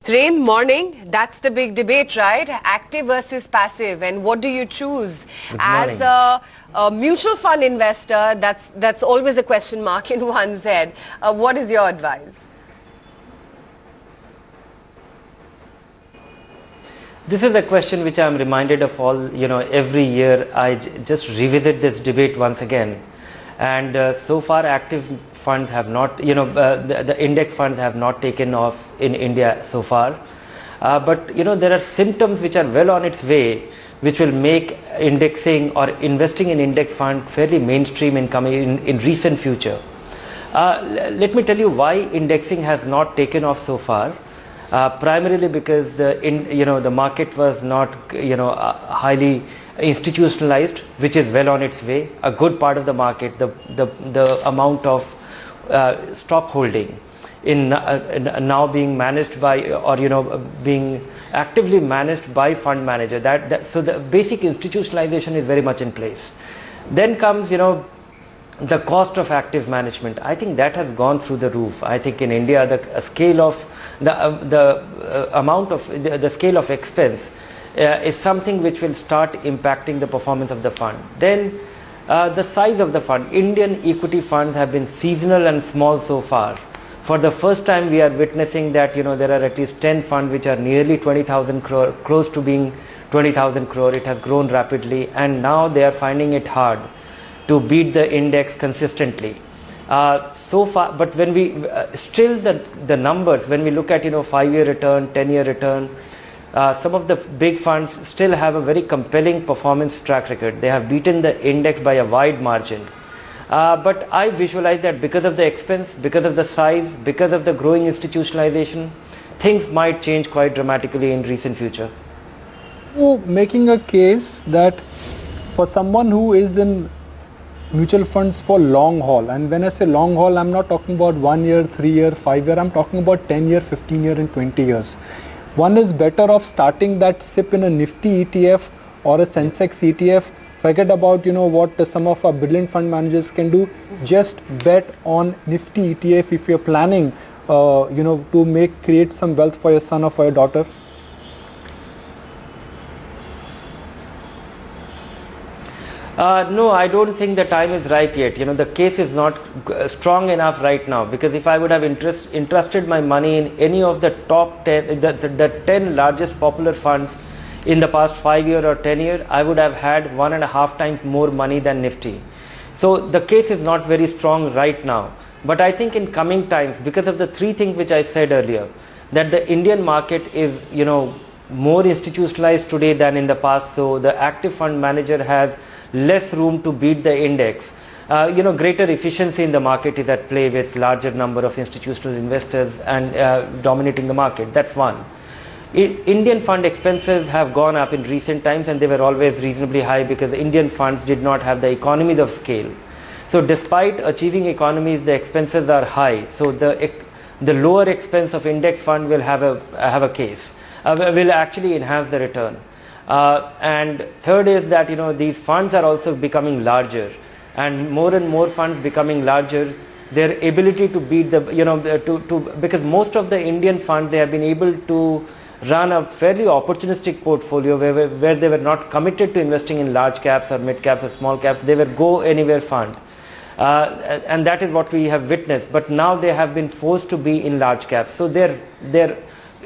Dhirendra, morning. That's the big debate, right? Active versus passive. And what do you choose? As a mutual fund investor, that's always a question mark in one's head. What is your advice? This is a question which I am reminded of every year. I just revisit this debate once again. And so far active funds have not, the index funds have not taken off in India so far. But there are symptoms which are well on its way, which will make indexing or investing in index fund fairly mainstream in recent future. Let me tell you why indexing has not taken off so far. Primarily because the market was not highly institutionalized, which is well on its way. A good part of the market, the amount of stock holding in now being managed by, or being actively managed by fund manager. So the basic institutionalization is very much in place. Then comes the cost of active management. I think that has gone through the roof. I think in India the scale of the scale of expense is something which will start impacting the performance of the fund. Then the size of the fund. Indian equity funds have been seasonal and small so far. For the first time we are witnessing that there are at least 10 funds which are nearly 20,000 crore, close to being 20,000 crore. It has grown rapidly, and now they are finding it hard to beat the index consistently. So far, but when we still the numbers, when we look at 5-year return, 10-year return, some of the big funds still have a very compelling performance track record. They have beaten the index by a wide margin. But I visualize that because of the expense, because of the size, because of the growing institutionalization, things might change quite dramatically in recent future. So making a case that for someone who is in mutual funds for long haul, and when I say long haul, I'm not talking about 1 year, 3 year, 5 year, I'm talking about 10 year, 15 year and 20 years. One is better off starting that SIP in a Nifty ETF or a Sensex ETF. Forget about what some of our brilliant fund managers can do. Just bet on Nifty ETF if you're planning to create some wealth for your son or for your daughter. No, I don't think the time is ripe yet. The case is not strong enough right now, because if I would have entrusted my money in any of the top 10, the 10 largest popular funds in the past 5 year or 10 year, I would have had 1.5 times more money than Nifty. So the case is not very strong right now. But I think in coming times, because of the three things which I said earlier, that the Indian market is more institutionalized today than in the past. So the active fund manager has less room to beat the index. Greater efficiency in the market is at play with larger number of institutional investors and dominating the market. That's one. Indian fund expenses have gone up in recent times, and they were always reasonably high because the Indian funds did not have the economies of scale. So despite achieving economies, the expenses are high. So the lower expense of index fund will have a case, will actually enhance the return. And third is that these funds are also becoming larger, and more funds becoming larger, their ability to beat the because most of the Indian funds, they have been able to run a fairly opportunistic portfolio where they were not committed to investing in large caps or mid caps or small caps. They were go anywhere fund, and that is what we have witnessed. But now they have been forced to be in large caps, so their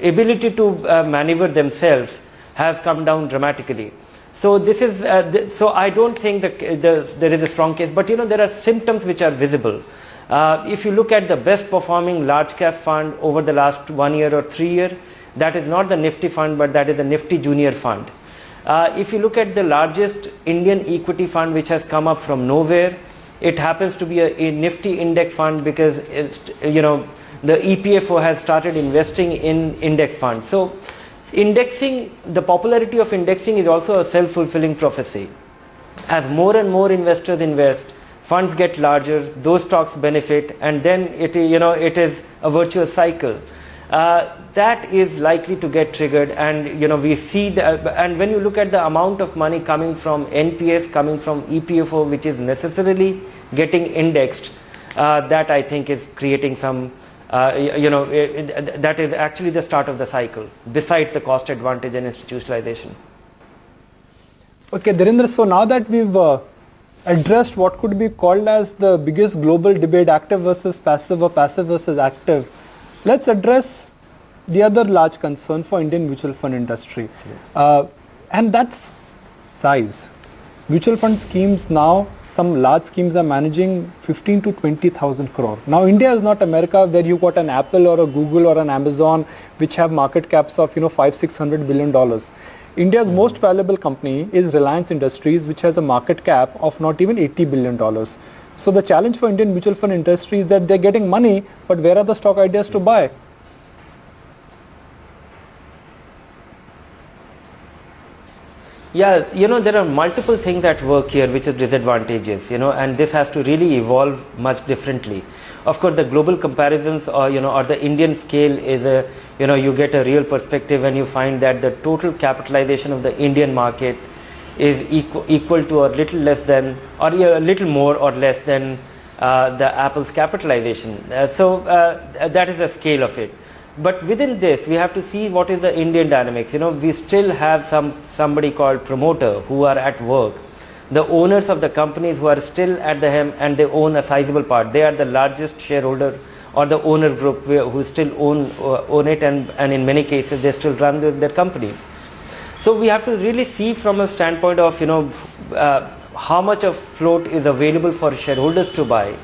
ability to maneuver themselves has come down dramatically. So this is so I don't think that there is a strong case, but there are symptoms which are visible. If you look at the best performing large cap fund over the last 1 year or 3 year, that is not the Nifty fund, but that is the Nifty Junior Fund. If you look at the largest Indian equity fund which has come up from nowhere, it happens to be a Nifty index fund, because it's, the EPFO has started investing in index funds. So indexing, the popularity of indexing is also a self-fulfilling prophecy. As more and more investors invest, funds get larger, those stocks benefit, and then it is a virtuous cycle. That is likely to get triggered, and we see that. And when you look at the amount of money coming from NPS, coming from EPFO, which is necessarily getting indexed, that I think is creating some that is actually the start of the cycle, besides the cost advantage and institutionalization. Okay, Dhirendra, so now that we've addressed what could be called as the biggest global debate, active versus passive or passive versus active, let's address the other large concern for Indian mutual fund industry, and that's size. Mutual fund schemes now, some large schemes are managing 15 to 20,000 crore. Now India is not America where you got an Apple or a Google or an Amazon which have market caps of $500-600 billion. India's most valuable company is Reliance Industries, which has a market cap of not even $80 billion. So the challenge for Indian mutual fund industry is that they're getting money, but where are the stock ideas to buy? Yeah, there are multiple things at work here which is disadvantageous, and this has to really evolve much differently. Of course, the global comparisons or the Indian scale is you get a real perspective when you find that the total capitalization of the Indian market is equal to or little less than, or a little more or less than the Apple's capitalization. So that is the scale of it. But within this, we have to see what is the Indian dynamics. We still have somebody called promoter who are at work. The owners of the companies who are still at the helm and they own a sizable part. They are the largest shareholder or the owner group who still own it, and in many cases they still run their companies. So we have to really see from a standpoint of how much of float is available for shareholders to buy,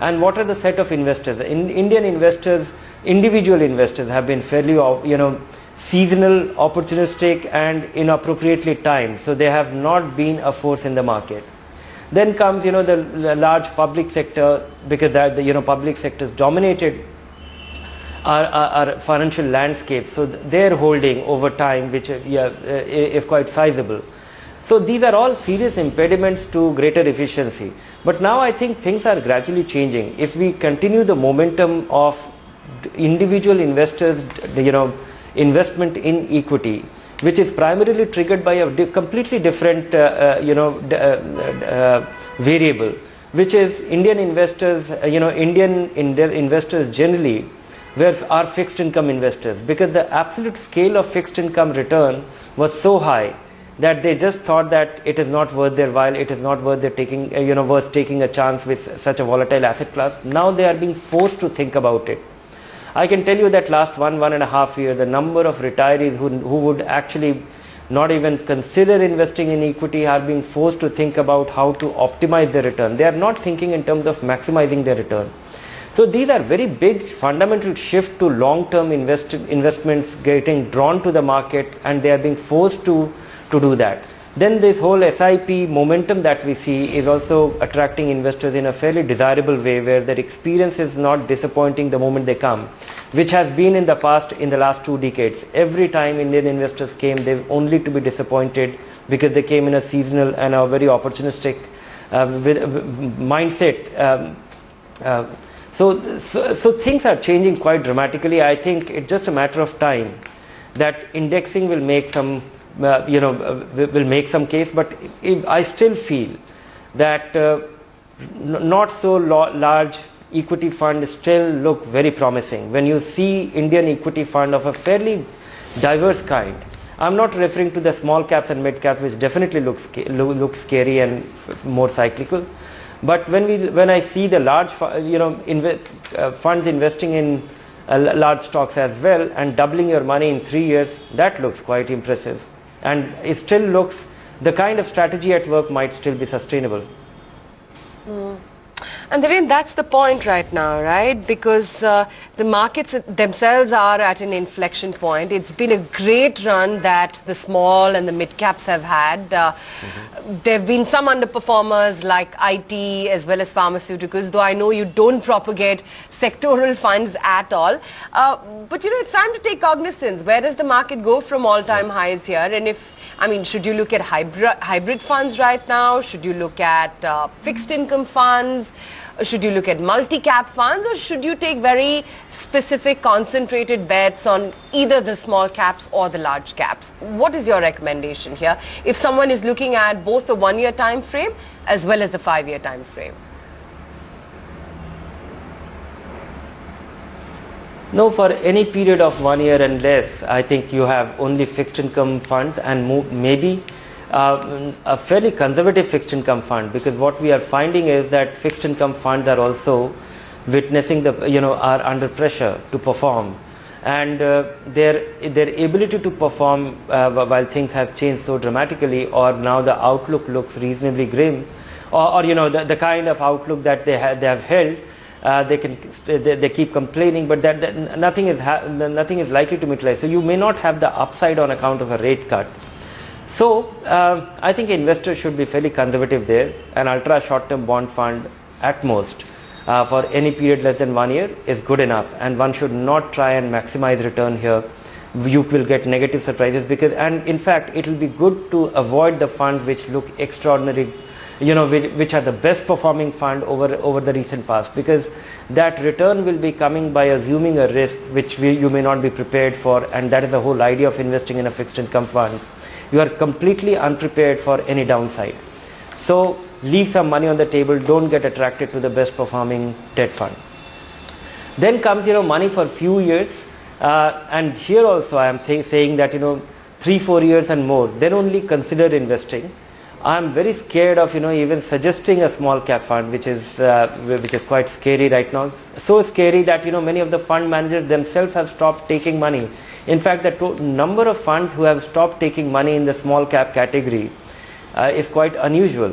and what are the set of investors. Indian investors, individual investors have been fairly seasonal, opportunistic and inappropriately timed, so they have not been a force in the market. Then comes the large public sector, because the public sectors dominated our financial landscape, so their holding over time, which is quite sizable. So these are all serious impediments to greater efficiency. But now I think things are gradually changing. If we continue the momentum of individual investors, investment in equity, which is primarily triggered by a completely different variable, which is Indian investors, Indian investors generally are fixed income investors, because the absolute scale of fixed income return was so high that they just thought that it is not worth their while, it is not worth their worth taking a chance with such a volatile asset class. Now they are being forced to think about it. I can tell you that last 1.5 years, the number of retirees who would actually not even consider investing in equity are being forced to think about how to optimize their return. They are not thinking in terms of maximizing their return. So these are very big fundamental shift to long-term investments getting drawn to the market, and they are being forced to do that. Then this whole SIP momentum that we see is also attracting investors in a fairly desirable way, where their experience is not disappointing the moment they come, which has been in the past, in the last 2 decades. Every time Indian investors came, they only to be disappointed because they came in a seasonal and a very opportunistic mindset. So things are changing quite dramatically. I think it's just a matter of time that indexing will make some will make some case, but I still feel that not so large equity funds still look very promising. When you see Indian equity fund of a fairly diverse kind, I'm not referring to the small caps and mid caps, which definitely look scary and more cyclical, but when I see the large funds investing in large stocks as well and doubling your money in 3 years, that looks quite impressive. And it still looks, the kind of strategy at work might still be sustainable. And Dhirendra, that's the point right now, right? Because the markets themselves are at an inflection point. It's been a great run that the small and the mid caps have had. There have been some underperformers like IT as well as pharmaceuticals, though I know you don't propagate sectoral funds at all. But it's time to take cognizance. Where does the market go from all-time highs here? And should you look at hybrid funds right now? Should you look at fixed income funds? Should you look at multi-cap funds, or should you take very specific concentrated bets on either the small caps or the large caps? What is your recommendation here if someone is looking at both the 1-year time frame as well as the 5-year time frame? No, for any period of 1 year and less, I think you have only fixed income funds and maybe a fairly conservative fixed income fund, because what we are finding is that fixed income funds are also witnessing are under pressure to perform, and their ability to perform while things have changed so dramatically, or now the outlook looks reasonably grim, or the kind of outlook that they have held. They keep complaining, but that nothing is likely to materialize. So you may not have the upside on account of a rate cut. So I think investors should be fairly conservative there. An ultra short-term bond fund at most for any period less than 1 year is good enough, and one should not try and maximize return here. You will get negative surprises, and in fact it will be good to avoid the funds which look extraordinary, which are the best performing fund over the recent past, because that return will be coming by assuming a risk which you may not be prepared for, and that is the whole idea of investing in a fixed income fund. You are completely unprepared for any downside. So leave some money on the table, don't get attracted to the best performing debt fund. Then comes money for few years, and here also I am saying that 3-4 years and more, then only consider investing. I am very scared of even suggesting a small cap fund, which is quite scary right now. So scary that many of the fund managers themselves have stopped taking money. In fact, the number of funds who have stopped taking money in the small cap category is quite unusual.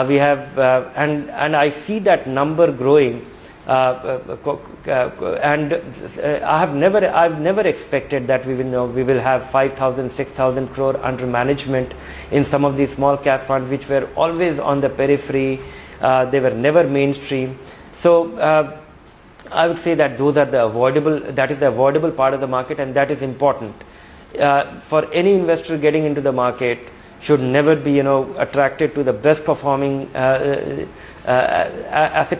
We have and I see that number growing, and I've never expected that we will have 5,000, 6,000 crore under management in some of these small cap funds, which were always on the periphery. They were never mainstream. So I would say that that is the avoidable part of the market, and that is important. For any investor getting into the market, should never be attracted to the best performing asset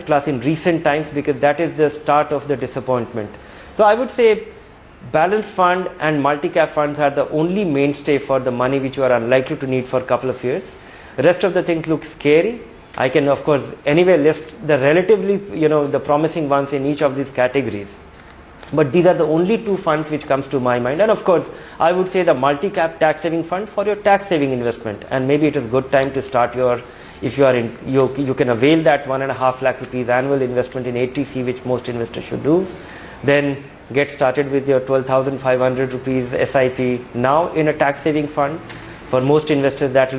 class in recent times, because that is the start of the disappointment. So I would say balanced fund and multi-cap funds are the only mainstay for the money which you are unlikely to need for a couple of years. The rest of the things look scary. I can of course anyway list the relatively the promising ones in each of these categories, but these are the only two funds which comes to my mind. And of course I would say the multi-cap tax saving fund for your tax saving investment, and maybe it is good time to start if you are in you can avail that 1.5 lakh rupees annual investment in ATC, which most investors should do. Then get started with your 12,500 rupees SIP now in a tax saving fund. For most investors that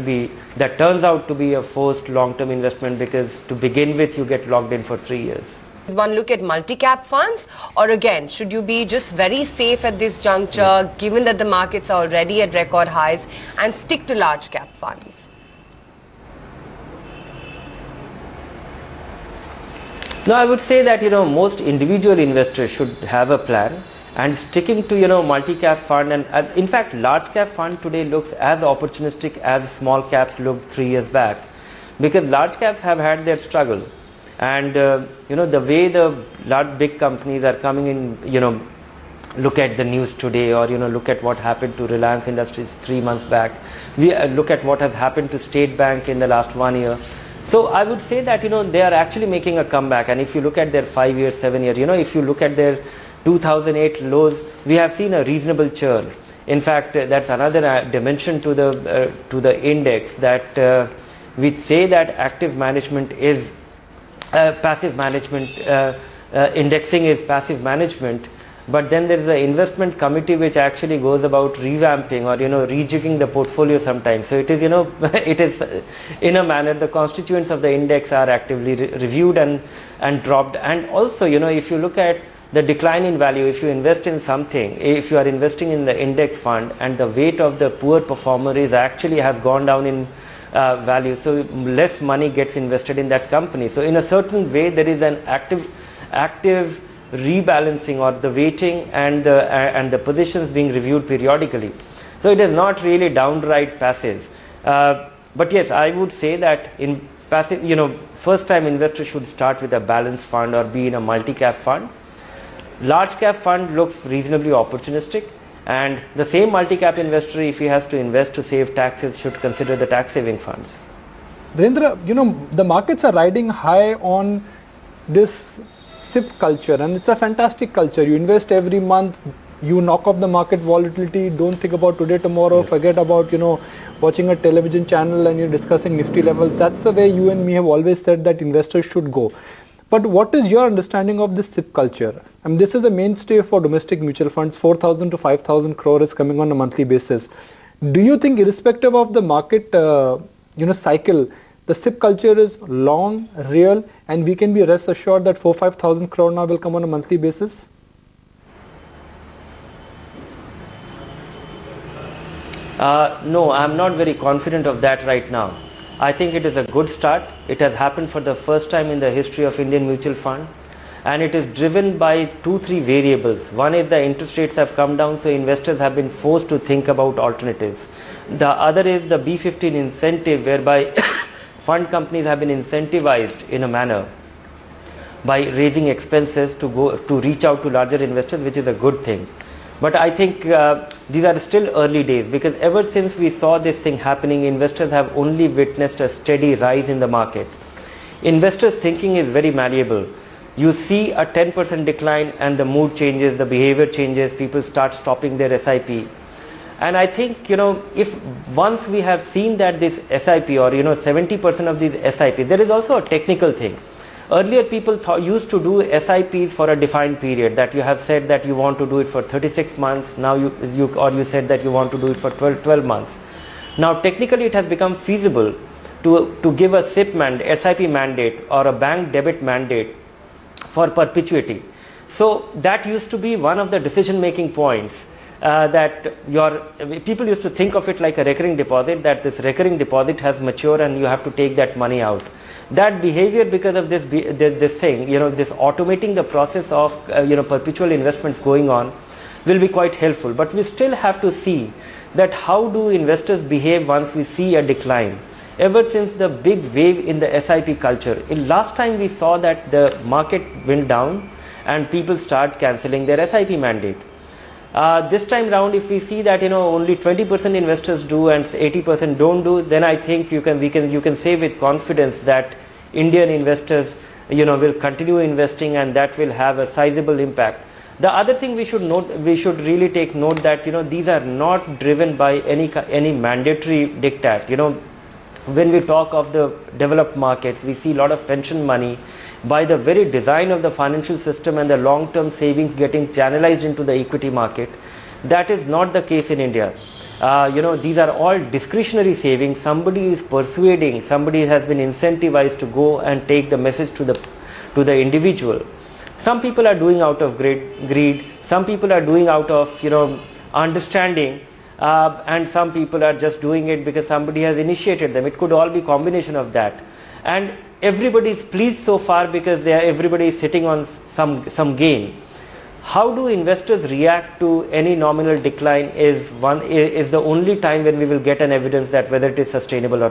turns out to be a forced long-term investment, because to begin with you get locked in for 3 years. One look at multi-cap funds, or again should you be just very safe at this juncture, given that the markets are already at record highs, and stick to large cap funds? No, I would say that most individual investors should have a plan, and sticking to multi-cap fund, and in fact large cap fund today looks as opportunistic as small caps looked 3 years back, because large caps have had their struggle, and the way the large big companies are coming in, look at the news today, or look at what happened to Reliance Industries 3 months back. We look at what has happened to State Bank in the last 1 year. So I would say that they are actually making a comeback, and if you look at their 5 year, 7 year, if you look at their 2008 lows, we have seen a reasonable churn. In fact, that's another dimension to the index, that we say that active management is passive management, indexing is passive management, but then there is an investment committee which actually goes about revamping or rejigging the portfolio sometimes. So it is it is in a manner the constituents of the index are actively reviewed and dropped. And also if you look at the decline in value, if you invest in something, if you are investing in the index fund and the weight of the poor performer has gone down in value, so less money gets invested in that company. So in a certain way there is an active rebalancing, or the weighting and the positions being reviewed periodically. So it is not really downright passive, but yes, I would say that in passive, first time investors should start with a balanced fund or be in a multi-cap fund. Large cap fund looks reasonably opportunistic, and the same multi-cap investor, if he has to invest to save taxes, should consider the tax saving funds. Dhirendra, the markets are riding high on this SIP culture, and it's a fantastic culture. You invest every month, you knock off the market volatility, don't think about today, tomorrow, forget about, watching a television channel and you're discussing Nifty levels. That's the way you and me have always said that investors should go. But what is your understanding of this SIP culture? I mean, this is a mainstay for domestic mutual funds. 4,000 to 5,000 crore is coming on a monthly basis. Do you think, irrespective of the market, cycle, the SIP culture is long, real, and we can be rest assured that 4,000-5,000 crore now will come on a monthly basis? No, I'm not very confident of that right now. I think it is a good start. It has happened for the first time in the history of Indian mutual fund, and it is driven by 2-3 variables. One is the interest rates have come down, so investors have been forced to think about alternatives. The other is the B15 incentive, whereby fund companies have been incentivized in a manner by raising expenses to reach out to larger investors, which is a good thing. But I think these are still early days, because ever since we saw this thing happening, investors have only witnessed a steady rise in the market. Investors' thinking is very malleable. You see a 10% decline and the mood changes, the behavior changes, people start stopping their SIP. And I think, if once we have seen that this SIP or 70% of these SIP, there is also a technical thing. Earlier people used to do SIPs for a defined period, that you have said that you want to do it for 36 months, now you said that you want to do it for 12 months. Now technically it has become feasible to give a SIP mandate or a bank debit mandate for perpetuity. So that used to be one of the decision making points, that people used to think of it like a recurring deposit, that this recurring deposit has matured and you have to take that money out. That behavior, because of this thing, this automating the process of perpetual investments going on, will be quite helpful. But we still have to see that how do investors behave once we see a decline. Ever since the big wave in the SIP culture, last time we saw that the market went down and people start cancelling their SIP mandate. This time round, if we see that only 20% investors do and 80% don't do, then I think you can say with confidence that Indian investors will continue investing, and that will have a sizable impact. The other thing we should really take note that these are not driven by any mandatory diktat. When we talk of the developed markets, we see a lot of pension money, by the very design of the financial system and the long-term savings getting channelized into the equity market. That is not the case in India. These are all discretionary savings. Somebody is persuading, somebody has been incentivized to go and take the message to the individual. Some people are doing out of greed, some people are doing out of understanding, and some people are just doing it because somebody has initiated them. It could all be combination of that. And everybody is pleased so far because everybody is sitting on some gain. How do investors react to any nominal decline is the only time when we will get an evidence that whether it is sustainable or